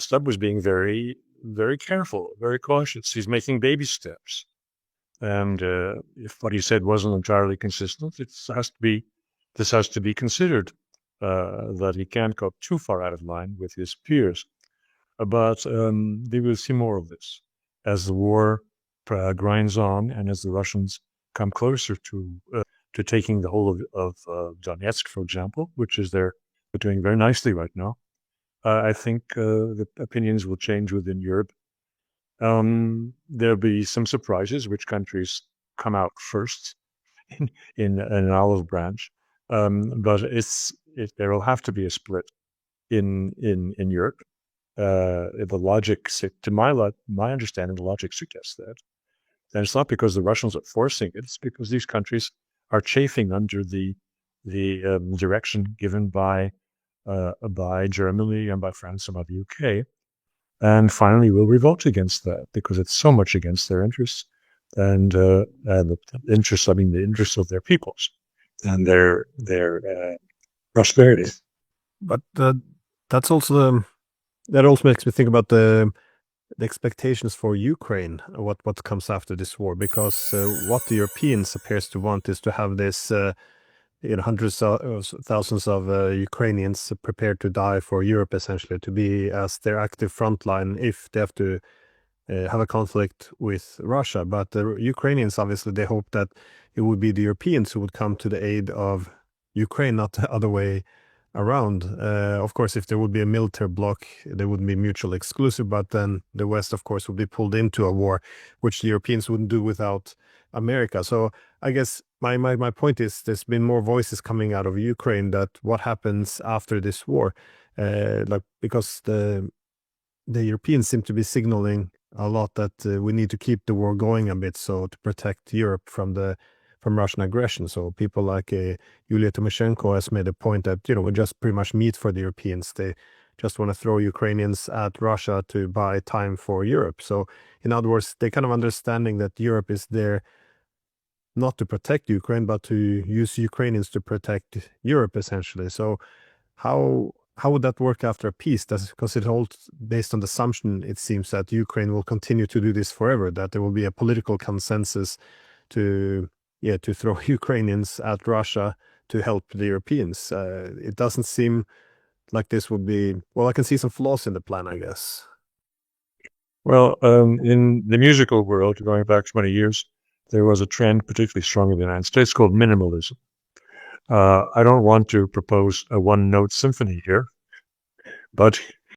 Stubb was being very, very careful, very cautious. He's making baby steps. And if what he said wasn't entirely consistent, this has to be considered, that he can't go too far out of line with his peers. But we will see more of this as the war grinds on, and as the Russians come closer to taking the whole of Donetsk, for example, which is they're doing very nicely right now. I think the opinions will change within Europe. There'll be some surprises which countries come out first in an olive branch, but there will have to be a split in Europe. The logic, to my understanding, the logic suggests that, and it's not because the Russians are forcing it; it's because these countries are chafing under the direction given by Germany and by France and by the UK. And finally, will revolt against that because it's so much against their interests and the interests. I mean, the interests of their peoples and their prosperity. But that also makes me think about the expectations for Ukraine, what comes after this war, because what the Europeans appears to want is to have this. Hundreds of thousands of Ukrainians prepared to die for Europe, essentially, to be as their active frontline if they have to have a conflict with Russia. But the Ukrainians, obviously, they hope that it would be the Europeans who would come to the aid of Ukraine, not the other way around. Of course, if there would be a military bloc, they wouldn't be mutually exclusive, but then the West, of course, would be pulled into a war, which the Europeans wouldn't do without America. So I guess my point is there's been more voices coming out of Ukraine that what happens after this war, because the Europeans seem to be signaling a lot that we need to keep the war going a bit, so to protect Europe from Russian aggression. So people like Yulia Tymoshenko has made a point that, we just pretty much meat for the Europeans. They just want to throw Ukrainians at Russia to buy time for Europe. So in other words, they're kind of understanding that Europe is there not to protect Ukraine, but to use Ukrainians to protect Europe, essentially. So how would that work after a peace? Because it holds based on the assumption, it seems, that Ukraine will continue to do this forever, that there will be a political consensus to throw Ukrainians at Russia to help the Europeans. It doesn't seem like this would be, well, I can see some flaws in the plan, I guess. Well, in the musical world, going back 20 years, there was a trend particularly strong in the United States called minimalism. I don't want to propose a one-note symphony here, but